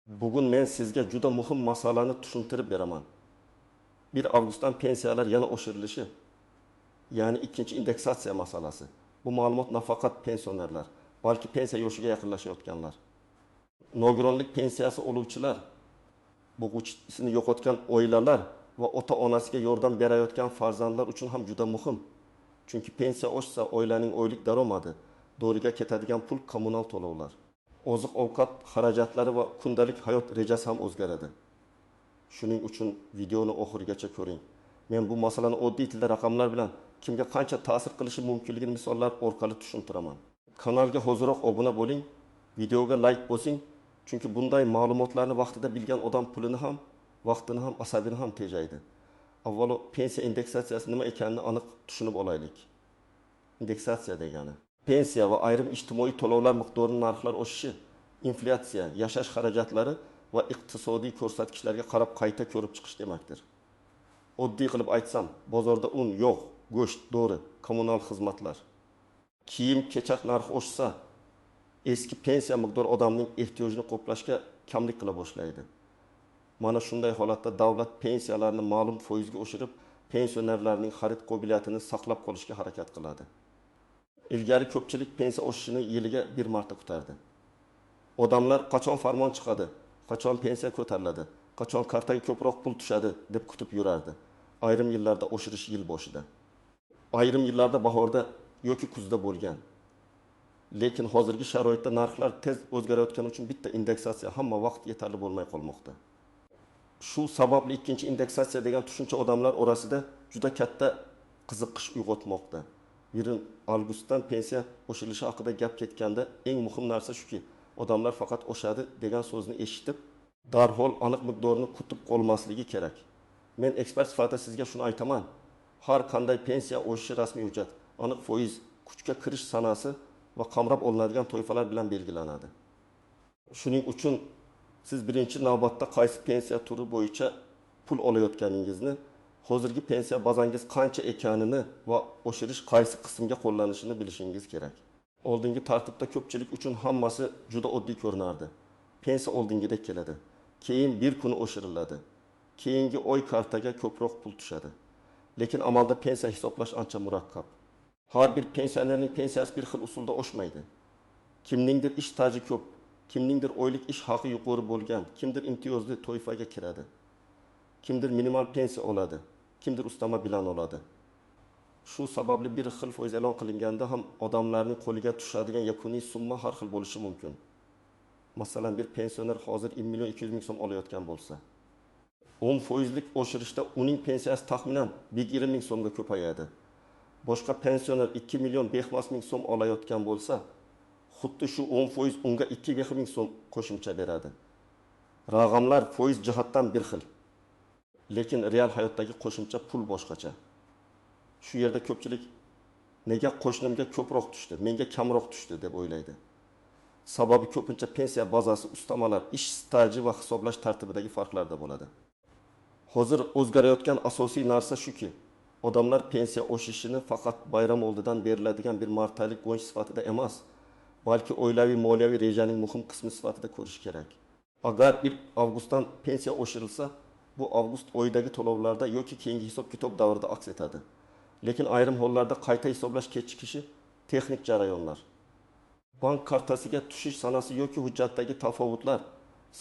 Bugun men sizga juda muhim masalani tushuntirib beraman. 1 avgustdan pensiyalar yana oshirilishi, ya'ni ikkinchi indeksatsiya masalasi. Bu ma'lumot nafaqat pensionerlar, balki pensiya yoshiga yaqinlashayotganlar, nogironlik pensiyasi oluvchilar, bo'g'uvchisini yo'qotgan oilalar va ota-onasiga yordam berayotgan farzandlar uchun ham juda muhim. Chunki pensiya oshsa oilaning oylik daromadi, doriga ketadigan pul, kommunal to'lovlar, oziq-ovqat xarajatlari va kundalik hayot rejasi ham o'zgaradi. Shuning uchun videoni oxirigacha ko'ring. Men bu masalani oddiy tilda raqamlar bilan kimga qancha ta'sir qilishi mumkinligini misollar orqali tushuntiraman. Kanalga hoziroq obuna bo'ling, videoga like bosing, chunki bunday ma'lumotlarni vaqtida bilgan odam pulini ham, vaqtini ham, asabini ham tejaydi. Avvalo pensiya indeksatsiyasi nima ekanini aniq tushunib olaylik. Indeksatsiya degani pensiya va ayrim ijtimoiy to'lovlar miqdorining narxlar oshishi, inflyatsiya, yashash xarajatlari va iqtisodiy ko'rsatkichlarga qarab qayta ko'rib chiqish demakdir. Oddiy qilib aytsam, bozorda un, yog', go'sht, dori, kommunal xizmatlar, kiyim, kechak narxi oshsa, eski pensiya miqdori odamning ehtiyojini qoplashga kamlik qila boshlaydi. Mana shunday holatda davlat pensiyalarni ma'lum foizga oshirib, pensionerlarning xarid qobiliyatini saqlab qolishga harakat qiladi. Ilgari ko'pchilik pensiya oshishini yiliga bir marta kutardi. Odamlar qachon farmon chiqadi, qachon pensiya ko'tariladi, qachon kartaga ko'proq pul tushadi deb kutib yurardi. Ayrim yillarda oshirish yil boshida, ayrim yillarda bahorda yoki kuzda bo'lgan. Lekin hozirgi sharoitda narxlar tez o'zgarayotgani uchun bitta indeksatsiya hamma vaqt yetarli bo'lmay qolmoqda. Shu sababli ikkinchi indeksatsiya degan tushuncha odamlar orasida juda katta qiziqish uyg'otmoqda. 1 avgustdan pensiya oshirilishi haqida gap ketganda eng muhim narsa shuki, odamlar faqat oshadi degan so'zni eshitib, darhol aniq miqdorini kutib qolmasligi kerak. Men ekspert sifatida sizga shuni aytaman. Har qanday pensiya oshishi rasmiy hujjat, aniq foiz, kuchga kirish sanasi va qamrab olinadigan toifalar bilan belgilanadi. Shuning uchun siz birinchi navbatda qaysi pensiya turi bo'yicha pul olayotganingizni, hozirgi pensiya bazangiz qancha ekanini va oshirish qaysi qismga qo'llanishini bilishingiz kerak. Oldingi tartibda ko'pchilik uchun hammasi juda oddiy ko'rinardi. Pensiya oldingidek keladi. Keyin bir kuni oshiriladi. Keyingi oy kartaga ko'proq pul tushadi. Lekin amalda pensiya hisoblash ancha murakkab. Har bir pensionerning pensiyasi bir xil usulda oshmaydi. Kimningdir ish staji ko'p, kimningdir oylik ish haqi yuqori bo'lgan, kimdir imtiyozli toifaga kiradi. Kimdir minimal pensiya oladi, kimdir ustama bilan oladi. Shu sababli bir xil foiz e'lon qilinganda ham odamlarning qo'liga tushadigan yakuniy summa har xil bo'lishi mumkin. Masalan, bir pensioner hozir 1 million 200 ming so'm olayotgan bo'lsa, 10% oshirishda uning pensiyasi taxminan 120 ming so'mga ko'payadi. Boshqa pensioner 2 million 500 ming so'm olayotgan bo'lsa, xuddi shu 10% unga 2 ming so'm qo'shimcha beradi. Raqamlar foiz jihatdan bir xil. Lekin real hayotdagi qo'shimcha pul boshqacha. Shu yerda ko'pchilik nega qo'shnimga ko'proq tushdi, menga kamroq tushdi deb o'ylaydi. Sababi ko'pincha pensiya bazasi, ustamalar, ish staji va hisoblash tartibidagi farqlarda bo'ladi. Hozir o'zgarayotgan asosiy narsa shuki, odamlar pensiya oshishini faqat bayram oldidan beriladigan bir martalik go'nch sifatida emas, balki oilaviy moliyaviy rejaning muhim qismi sifatida ko'rish kerak. Agar 1 avgustdan pensiya oshirilsa, bu avgust oyidagi to'lovlarda yoki keyingi hisob-kitob davrida aks etadi. Lekin ayrim hollarda qayta hisoblash kechikishi texnik jarayonlar, bank kartasiga tushish sanasi yoki hujjatdagi tafovutlar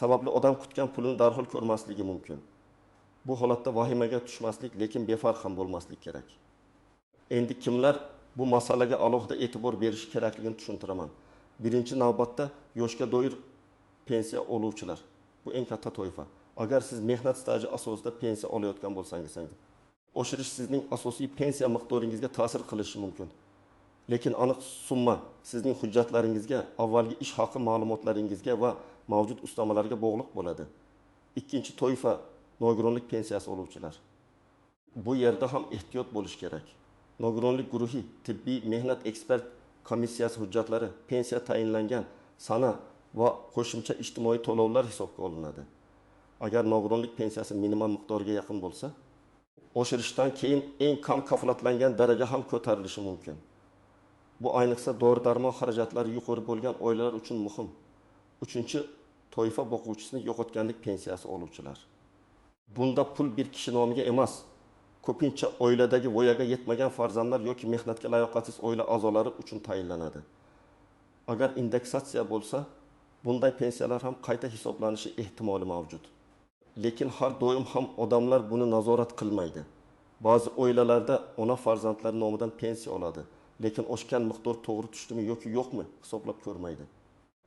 sababli odam kutgan pulini darhol ko'rmasligi mumkin. Bu holatda vahimaga tushmaslik, lekin befarq ham bo'lmaslik kerak. Endi kimlar bu masalaga alohida e'tibor berish kerakligini tushuntiraman. Birinchi navbatda yoshga doir pensiya oluvchilar. Bu eng katta toifa. Agar siz mehnat staji asosida pensiya olayotgan bo'lsangiz, oshirish sizning asosiy pensiya miqdoringizga ta'sir qilishi mumkin. Lekin aniq summa sizning hujjatlaringizga, avvalgi ish haqi ma'lumotlaringizga va mavjud ustamalarga bog'liq bo'ladi. Ikkinchi toifa nogironlik pensiyasi oluvchilar. Bu yerda ham ehtiyot bo'lish kerak. Nogironlik guruhi, tibbiy mehnat ekspert komissiyasi hujjatlari, pensiya tayinlangan sana va qo'shimcha ijtimoiy to'lovlar hisobga olinadi. Agar nogironlik pensiyasi minimal miqdorga yaqin bo'lsa, oshirishdan keyin eng kam kafolatlangan daraja ham ko'tarilishi mumkin. Bu ayniqsa dori-darmon xarajatlari yuqori bo'lgan oilalar uchun muhim. Uchinchi toifa boquvchisini yo'qotganlik pensiyasi oluvchilar. Bunda pul bir kishi nomiga emas, ko'pincha oiladagi voyaga yetmagan farzandlar yoki mehnatga layoqatsiz oila a'zolari uchun tayinlanadi. Agar indeksatsiya bo'lsa, bunday pensiyalar ham qayta hisoblanishi ehtimoli mavjud. Lekin har doim ham odamlar buni nazorat qilmaydi. Ba'zi oilalarda ona farzandlari nomidan pensiya oladi, lekin oshgan miqdor to'g'ri tushdimi yoki yo'qmi hisoblab ko'rmaydi.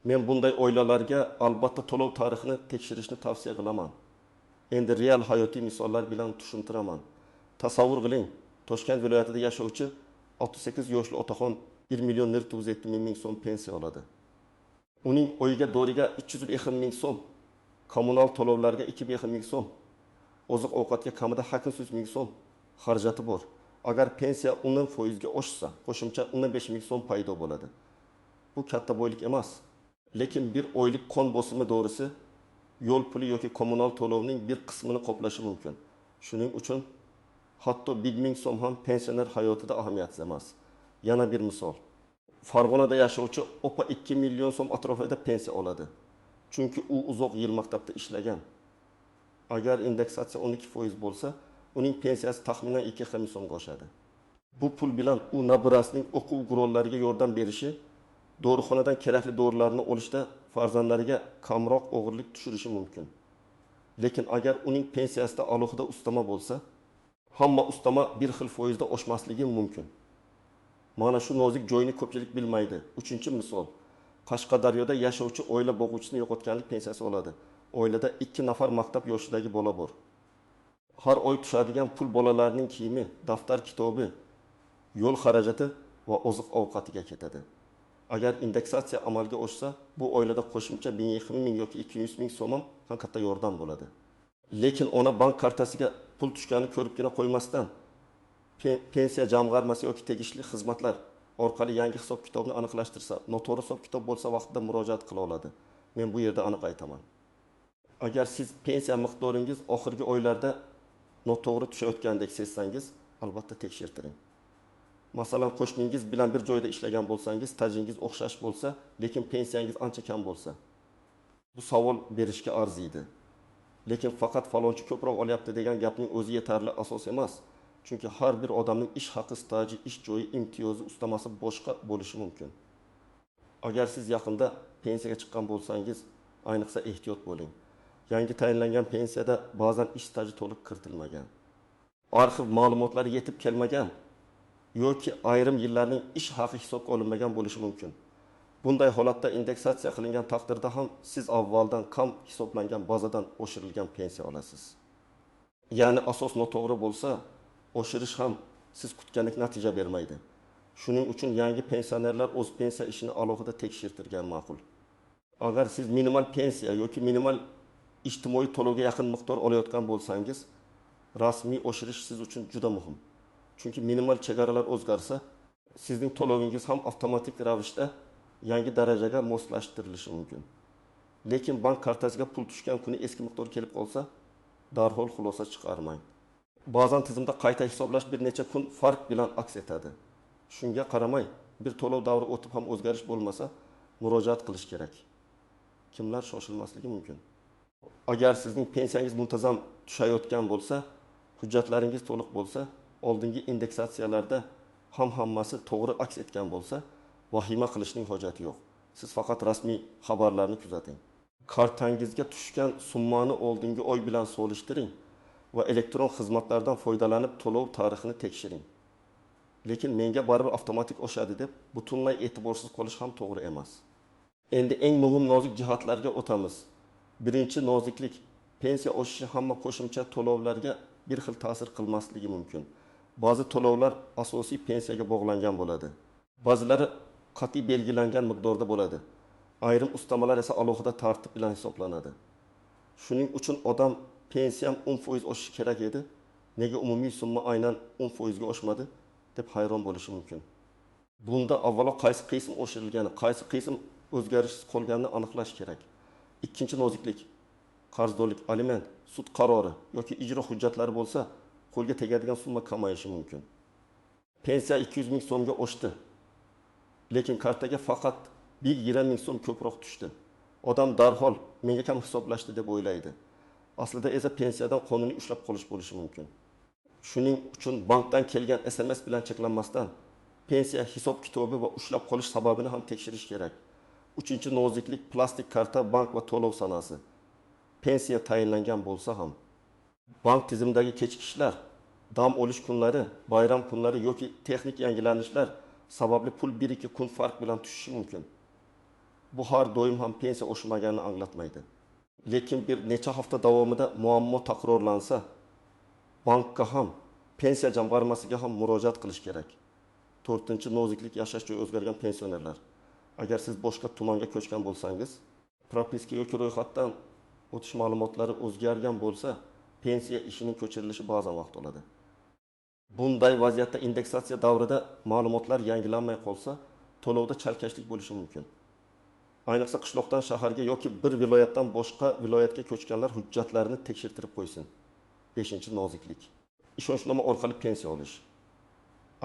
Men bunday oilalarga albatta to'lov tarixini tekshirishni tavsiya qilaman. Endi real hayotiy misollar bilan tushuntiraman. Tasavvur qiling, Toshkent viloyatida yashovchi 68 yoshli otaxon 1 million 970 ming so'm pensiya oladi. Uning uyiga doriga 350 ming so'm, kommunal to'lovlarga 2000 ming so'm, oziq ovqatga kamida 800 ming so'm xarajati bor. Agar pensiya 10% ga oshsa, qo'shimcha 15 ming so'm paydo bo'ladi. Bu katta boylik emas. Lekin bir oylik qon bosimi dorisi yo'l puli yoki kommunal to'lovning bir qismini qoplashi mumkin. Shuning uchun hatto 1 ming so'm ham pensioner hayotida ahamiyatsiz emas. Yana bir misol. Farg'onada yashovchi opa 2 million so'm atrofida pensiya oladi. Chunki u uzoq yil maktabda ishlagan. Agar indeksatsiya 12% bo'lsa, uning pensiyasi taxminan 2 ming so'mga oshadi. Bu pul bilan u nabirasining o'quv guruhlariga yordam berishi, dorixonadan kerakli dorilarni olishda farzandlariga kamroq og'irlik tushirishi mumkin. Lekin agar uning pensiyasida alohida ustama bo'lsa, hamma ustama bir xil foizda oshmasligi mumkin. Mana shu nozik joyini ko'pchilik bilmaydi. 3-misol. Qashqadaryoda yashovchi oila boquvchisini yo'qotganlik pensiyasi oladi. Oilada 2 nafar maktab yoshidagi bola bor. Har oy tushadigan pul bolalarning kiyimi, daftar kitobi, yo'l xarajati va oziq ovqatiga ketadi. Agar indeksatsiya amalga oshsa, bu oilada qo'shimcha 1000 ming yoki 200 ming so'm ham katta yordam bo'ladi. Lekin ona bank kartasiga pul tushganini ko'ribgina qo'ymasdan, pensiya jamg'armasi yoki tegishli xizmatlar orqali yangi hisob kitobni aniqlashtirsa, noto'g'ri hisob kitob bo'lsa vaqtida murojaat qila oladi. Men bu yerda aniq aytaman. Agar siz pensiya miqdoringiz oxirgi oylarda noto'g'ri tushayotgandek sezsangiz, albatta tekshirtiring. Masalan, qo'shningiz bilan bir joyda ishlagan bo'lsangiz, tajingiz o'xshash bo'lsa, lekin pensiyangiz ancha kam bo'lsa, bu savol berishga arziydi. Lekin faqat falonchi ko'proq olyapti degan gapning o'zi yetarli asos emas. Chunki har bir odamning ish haqi, staji, ish joyi, imtiyozi, ustamasi boshqa bo'lishi mumkin. Agar siz yaqinda pensiyaga chiqqan bo'lsangiz, ayniqsa ehtiyot bo'ling. Yangi tayinlangan pensiyada ba'zan ish staji to'liq kiritilmagan, arxiv ma'lumotlari yetib kelmagan yoki ayrim yillarning ish haqi hisobga olinmagan bo'lishi mumkin. Bunday holatda indeksatsiya qilingan taqdirda ham siz avvaldan kam hisoblangan bazadan oshirilgan pensiya olasiz. Ya'ni asos noto'g'ri bo'lsa, oshirish ham siz kutgandek natija bermaydi. Shuning uchun yangi pensionerlar o'z pensiya ishini alohida tekshirtirgan ma'qul. Agar siz minimal pensiya yoki minimal ijtimoiy to'lovga yaqin miqdor olayotgan bo'lsangiz, rasmiy oshirish siz uchun juda muhim. Chunki minimal chegaralar o'zgarsa, sizning to'lovingiz ham avtomatik ravishda yangi darajaga moslashtirilishi mumkin. Lekin bank kartasiga pul tushgan kuni eski miqdor kelib qolsa, darhol xulosa chiqarmang. Ba'zan tizimda qayta hisoblash bir necha kun farq bilan aks etadi. Shunga qaramay, bir to'lov davri o'tib ham o'zgarish bo'lmasa, murojaat qilish kerak. Kimlar shoshilmasligi mumkin? Agar sizning pensiyangiz muntazam tushayotgan bo'lsa, hujjatlaringiz to'liq bo'lsa, oldingi indeksatsiyalarda hammasi to'g'ri aks etgan bo'lsa, vahima qilishning hojati yo'q. Siz faqat rasmiy xabarlarni kuzating. Kartangizga tushgan summani oldingi oy bilan solishtiring va elektron xizmatlardan foydalanib to'lov tarixini tekshiring. Lekin menga baribir avtomatik oshadi deb butunlay e'tiborsiz qolish ham to'g'ri emas. Endi eng muhim nozik jihatlarga o'tamiz. Birinchi noziklik, pensiya oshishi hamma qo'shimcha to'lovlarga bir xil ta'sir qilmasligi mumkin. Ba'zi to'lovlar asosiy pensiyaga bog'langan bo'ladi. Ba'zilari qat'iy belgilangan miqdorda bo'ladi. Ayrim ustamalar esa alohida tartib bilan hisoblanadi. Shuning uchun odam pensiyam 10% oshishi kerak edi, nega umumiy summa aynan 10% ga oshmadi deb hayron bo'lishi mumkin. Bunda avvalo qaysi qism oshirilgani, qaysi qism o'zgarishsiz qolganini aniqlash kerak. Ikkinchi noziklik, qarzdorlik, aliment, sud qarori yoki ijro hujjatlari bo'lsa, qo'lga tegadigan summa kamayishi mumkin. Pensiya 200 ming so'mga oshdi, lekin kartaga faqat 120 ming so'm ko'proq tushdi. Odam darhol menga kam hisoblashdi deb o'ylaydi. Aslida esa pensiyadan qonuniy ushlab qolish bo'lishi mumkin. Shuning uchun bankdan kelgan SMS bilan cheklanmasdan pensiya hisob kitobi va ushlab qolish sababini ham tekshirish kerak. 3-noziklik plastik karta, bank va to'lov sanasi. Pensiya tayinlangan bo'lsa ham bank tizimidagi kechikishlar, dam olish kunlari, bayram kunlari yoki texnik yangilanishlar sababli pul 1-2 kun farq bilan tushishi mumkin. Bu har doim ham pensiya oshmaganini anglatmaydi. Lekin bir necha hafta davomida muammo takrorlansa, bankka ham, pensiya jamg'armasiga ham murojaat qilish kerak. 4-noziklik yashash joyi o'zgargan pensionerlar. Agar siz boshqa tumanga ko'chgan bo'lsangiz, propiska yoki ro'yxatdan o'tish ma'lumotlari o'zgargan bo'lsa, pensiya ishining ko'chirilishi ba'zan vaqt oladi. Bunday vaziyatda indeksatsiya davrida ma'lumotlar yangilanmay qolsa, to'lovda chalkashlik bo'lishi mumkin. Ayniqsa qishloqdan shaharga yoki bir viloyatdan boshqa viloyatga ko'chganlar hujjatlarini tekshirtirib qo'ysin. 5-noziklik. Ishonchnoma orqali pensiya olish.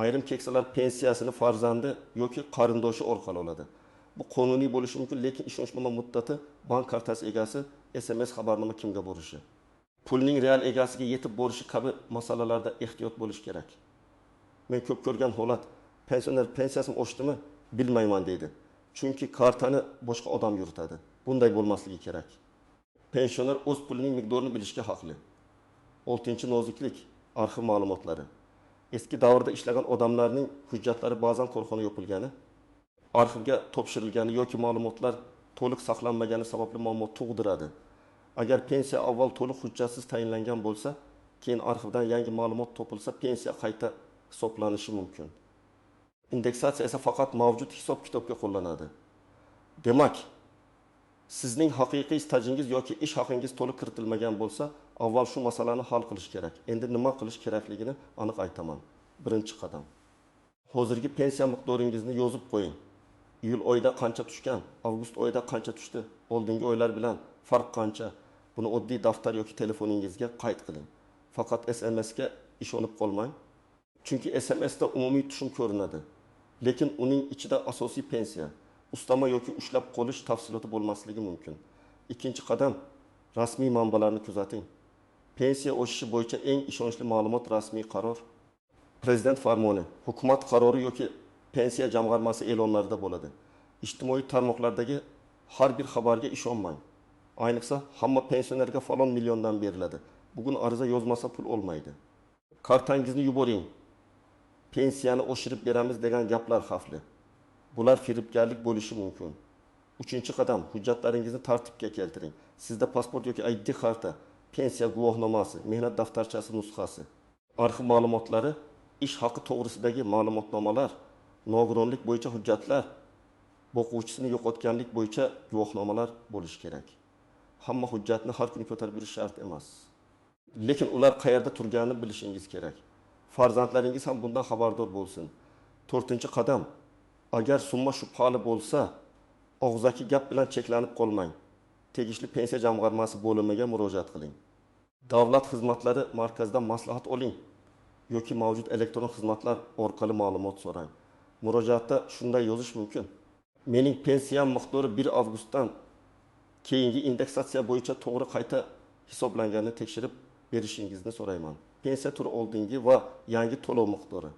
Ayrim keksalar pensiyasini farzandi yoki qarindoshi orqali oladi. Bu qonuniy bo'lishi mumkin, lekin ishonchnoma muddati bank kartasi egasi SMS xabarnoma kimga borishi, pulning real egasiga yetib borishi kabi masalalarda ehtiyot bo'lish kerak. Men ko'p ko'rgan holat, pensioner pensiyasini oshdimi bilmayman deydi. Chunki kartani boshqa odam yuritadi. Bunday bo'lmasligi kerak. Pensioner o'z pulining miqdorini bilishga haqli. 6-noziklik arxiv ma'lumotlari. Eski davrda ishlagan odamlarning hujjatlari ba'zan korxona yopilgani, arxivga topshirilgani yoki ma'lumotlar to'liq saqlanmagani sababli muammo tug'diradi. Agar pensiya avval to'liq hujjatsiz tayinlangan bo'lsa, keyin arxivdan yangi ma'lumot topilsa, pensiya qayta hisoblanishi mumkin. Indeksatsiya esa faqat mavjud hisob-kitobga qo'llanadi. Demak, sizning haqiqiy stajingiz yoki ish haqingiz to'liq kiritilmagan bo'lsa, avval shu masalani hal qilish kerak. Endi nima qilish kerakligini aniq aytaman. Birinchi qadam. Hozirgi pensiya miqdoringizni yozib qo'ying. Iyul oyida qancha tushgan, avgust oyida qancha tushdi, oldingi oylar bilan farq qancha? Buni oddiy daftar yoki telefoningizga qayd qiling. Faqat SMS ga ishonib qolmang. Chunki SMSda umumiy tushum ko'rinadi. Lekin uning ichida asosiy pensiya, ustama yoki ushlab qolish tafsiloti bo'lmasligi mumkin. Ikkinchi qadam, rasmiy manbalarni kuzating. Pensiya oshishi bo'yicha eng ishonchli ma'lumot rasmiy qaror, prezident farmoni, hukumat qarori yoki pensiya jamg'armasi e'lonlarida bo'ladi. Ijtimoiy tarmoqlardagi har bir xabarga ishonmang. Ayniqsa, hamma pensionerga falon milliondan beriladi. Bugun ariza yozmasa pul olmaydi. Kartangizni yuboring. Pensiyani oshirib beramiz degan gaplar xavfli. Bular firibgarlik bo'lishi mumkin. 3-qadam, hujjatlaringizni tartibga keltiring. Sizda pasport yoki ID karta, pensiya guvohnomasi, mehnat daftarchasi nusxasi, arxiv ma'lumotlari, ish haqi to'g'risidagi ma'lumotnomalar, nogironlik bo'yicha hujjatlar, o'quvchisini yo'qotganlik bo'yicha guvohnomalar bo'lishi kerak. Hamma hujjatni har kuni ko'tarib yurish shart emas. Lekin ular qayerda turganini bilishingiz kerak. Farzandlaringiz ham bundan xabardor bo'lsin. 4-qadam, agar summa shubhali bo'lsa, og'zaki gap bilan cheklanib qolmang. Tegishli pensiya jamg'armasi bo'limiga murojaat qiling. Davlat xizmatlari markazidan maslahat oling yoki mavjud elektron xizmatlar orqali ma'lumot so'rang. Murojaatda shunday yozish mumkin: mening pensiyam miqdori 1 avgustdan keyingi indeksatsiya bo'yicha to'g'ri qayta hisoblanganini tekshirib berishingizni so'rayman. Pensiya turi oldingi va yangi to'lov miqdori,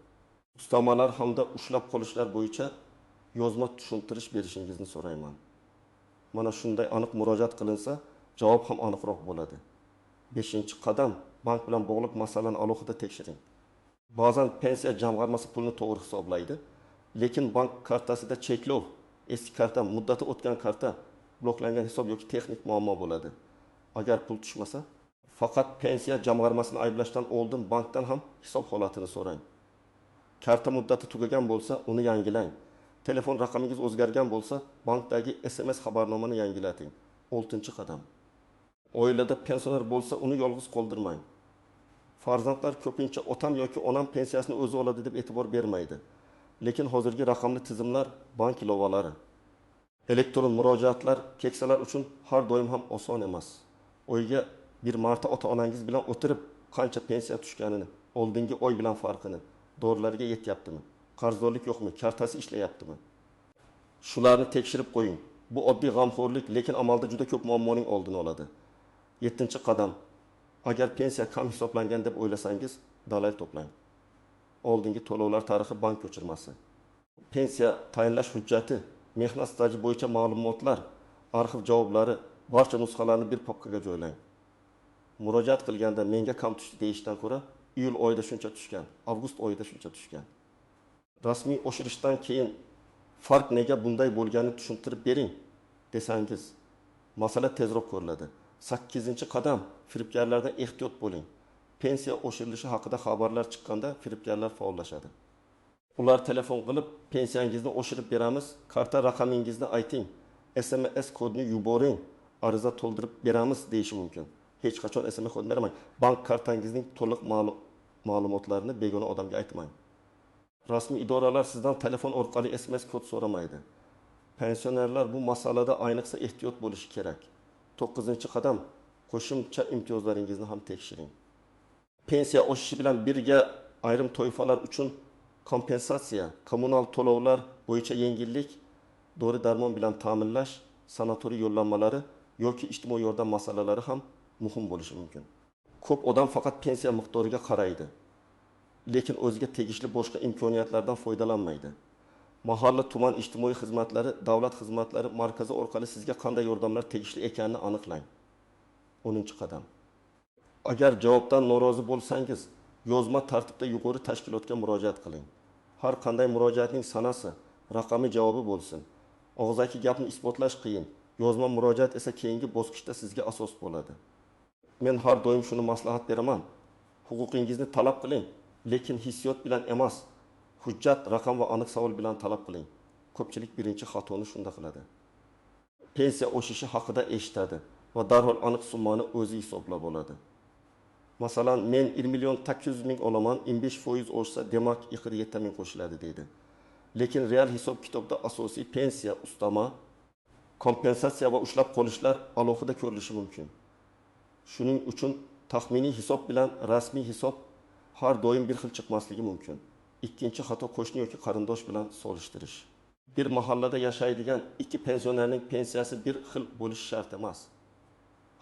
ustamalar hamda ushlab qolishlar bo'yicha yozma tushuntirish berishingizni so'rayman. Mana shunday aniq murojaat qilinsa, javob ham aniqroq bo'ladi. 5-qadam, bank bilan bog'liq masalani alohida tekshiring. Ba'zan pensiya jamg'armasi pulni to'g'ri hisoblaydi, lekin bank kartasida cheklov, eski karta, muddati o'tgan karta, bloklangan hisob yoki texnik muammo bo'ladi. Agar pul tushmasa, faqat pensiya jamg'armasini ayblashdan oldin bankdan ham hisob holatini so'rang. Karta muddati tugagan bo'lsa, uni yangilang. Telefon raqamingiz o'zgargan bo'lsa, bankdagi SMS xabarnomani yangilating. 6-qadam. Oilada pensioner bo'lsa, uni yolg'iz qoldirmang. Farzandlar ko'pincha otam yoki onam pensiyasini o'zi oladi deb e'tibor bermaydi. Lekin hozirgi raqamli tizimlar, bank ilovalari, elektron murojaatlar keksalar uchun har doim ham oson emas. Oyga bir marta ota-onangiz bilan o'tirib, qancha pensiya tushganini, oldingi oy bilan farqini, dorilarga yetyaptimi, qarzdorlik yo'qmi, kartasi ishlayaptimi? Shularni tekshirib qo'ying. Bu oddiy g'amxo'rlik, lekin amalda juda ko'p muammoning oldini oladi. 7-qadam. Agar pensiya kam hisoblangan deb o'ylasangiz, dalil to'plang. Oldingi to'lovlar tarixi bank ko'chirmasi. Pensiya tayinlash hujjati, mehnat staji bo'yicha ma'lumotlar, arxiv javoblari, barcha nusxalarni bir papkaga joylang. Murojaat qilganda menga kam tushdi deyishdan ko'ra, iyul oyida shuncha tushgan, avgust oyida shuncha tushgan. Rasmiy oshirishdan keyin farq nega bunday bo'lganini tushuntirib bering desangiz, masala tezroq ko'riladi. 8-qadam, firibgarlardan ehtiyot bo'ling. Pensiya oshirilishi haqida xabarlar chiqqanda firibgarlar faollashadi. Ular telefon qilib, pensiyangizni oshirib beramiz, karta raqamingizni ayting, SMS kodini yuboring, ariza to'ldirib beramiz deyishi mumkin. Hech qachon SMS kod bermang. Bank kartangizning to'liq ma'lumotlarini begona odamga aytmang. Rasmiy idoralar sizdan telefon orqali SMS kod so'ramaydi. Pensionerlar bu masalada ayniqsa ehtiyot bo'lishi kerak. 9-qadam, qo'shimcha imtiyozlaringizni ham tekshiring. Pensiya oshishi bilan birga ayrim toifalar uchun kompensatsiya, kommunal to'lovlar bo'yicha yengillik, dori-darmon bilan ta'minlash, sanatoriy yo'llanmalari yoki ijtimoiy yordam masalalari ham muhim bo'lishi mumkin. Ko'p odam faqat pensiya miqdoriga qaraydi, lekin o'ziga tegishli boshqa imkoniyatlardan foydalanmaydi. Mahalla, tuman ijtimoiy xizmatlari, davlat xizmatlari markazi orqali sizga qanday yordamlar tegishli ekanini aniqlang. 10-qadam. Agar javobdan norozi bo'lsangiz, yozma tartibda yuqori tashkilotga murojaat qiling. Har qanday murojaatning sanasi, raqami javobi bo'lsin. Og'zaki gapni isbotlash qiyin, yozma murojaat esa keyingi bosqichda sizga asos bo'ladi. Men har doim shuni maslahat beraman. Huquqingizni talab qiling, lekin hissiyot bilan emas, hujjat, raqam va aniq savol bilan talab qiling. Ko'pchilik birinchi xatoni shunda qiladi. Pensiya oshishi haqida eshitadi va darhol aniq summani o'zi hisoblab oladi. Masalan, men 1.800.000 olaman, 15% oshsa, demak 47.000 qo'shiladi deydi. Lekin real hisob kitobda asosiy pensiya, ustama, kompensatsiya va ushlab qolishlar alohida ko'rilishi mumkin. Shuning uchun taxminiy hisob bilan rasmiy hisob har doim bir xil chiqmasligi mumkin. Ikkinchi xato qo'shni yoki qarindosh bilan solishtirish. Bir mahallada yashaydigan ikki pensionerning pensiyasi bir xil bo'lishi shart emas.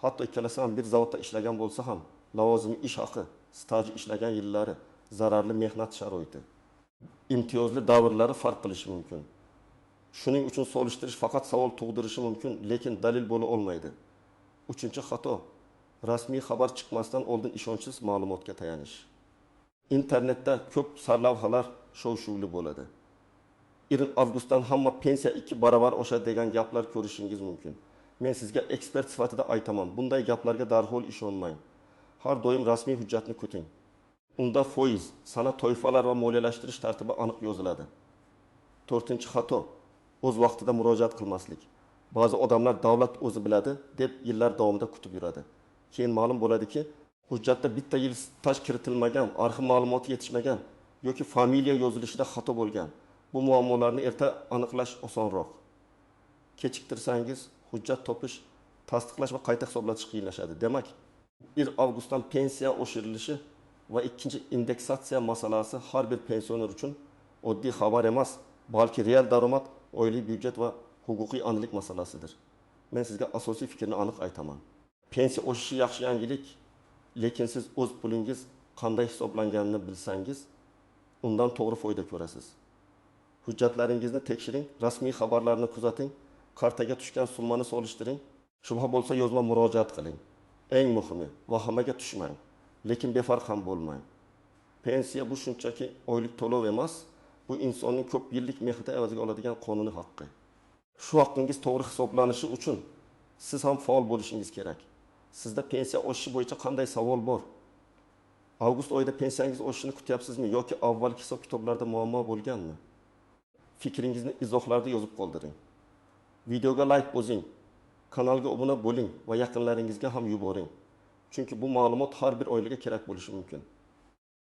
Hatto ikkalasi ham bir zavodda ishlagan bo'lsa ham, lavozimiy ish haqi, staj ishlagan yillari, zararli mehnat sharoiti, imtiyozli davrlari farq qilishi mumkin. Shuning uchun solishtirish faqat savol tug'dirishi mumkin, lekin dalil bo'la olmaydi. 3-xato, rasmiy xabar chiqmasdan oldin ishonchsiz ma'lumotga tayanish. Internetda ko'p sarlavhalar shov-shuvli bo'ladi. 1 avgustdan hamma pensiya 2 barobar oshadi degan gaplar ko'rishingiz mumkin. Men sizga ekspert sifatida aytaman, bunday gaplarga darhol ishonmang. Har doim rasmiy hujjatni kuting. Unda foiz, sana toifalar va moliyalashtirish tartibi aniq yoziladi. 4-xato, o'z vaqtida murojaat qilmaslik. Ba'zi odamlar davlat o'zi biladi deb yillar davomida kutib yuradi. Keyin ma'lum bo'ladiki, hujjatda bitta yil staj kiritilmagan, arxiv ma'lumoti yetishmagan yoki familiya yozilishida xato bo'lgan. Bu muammolarni erta aniqlash osonroq. Kechiktirsangiz, hujjat topish, tasdiqlash va qayta hisoblatish qiyinlashadi. Demak, 1 avgustdan pensiya oshirilishi va ikkinchi indeksatsiya masalasi har bir pensioner uchun oddiy xabar emas, balki real daromad, oylik byudjet va huquqiy aniqlik masalasidir. Men sizga asosiy fikrni aniq aytaman. Pensiya oshishi yaxshi yangilik, lekin siz o'z pulingiz qanday hisoblanganini bilsangiz, undan to'g'ri foyda ko'rasiz. Hujjatlaringizni tekshiring, rasmiy xabarlarni kuzating, kartaga tushgan summani solishtiring, shubha bo'lsa yozma murojaat qiling. Eng muhimi, vahimaga tushmang, lekin befarq ham bo'lmang. Pensiya bu shunchaki oylik to'lov emas, bu insonning ko'p yillik mehnati evaziga oladigan qonuniy haqqi. Shu haqqingiz to'g'ri hisoblanishi uchun siz ham faol bo'lishingiz kerak. Sizda pensiya oshishi bo'yicha qanday savol bor? Avgust oyida pensiyangiz oshishini kutyapsizmi yoki avvalgi hisob kitoblarda muammo bo'lganmi? Fikringizni izohlarda yozib qoldiring. Videoga like bosing, kanalga obuna bo'ling va yaqinlaringizga ham yuboring. Chunki bu ma'lumot har bir oilaga kerak bo'lishi mumkin.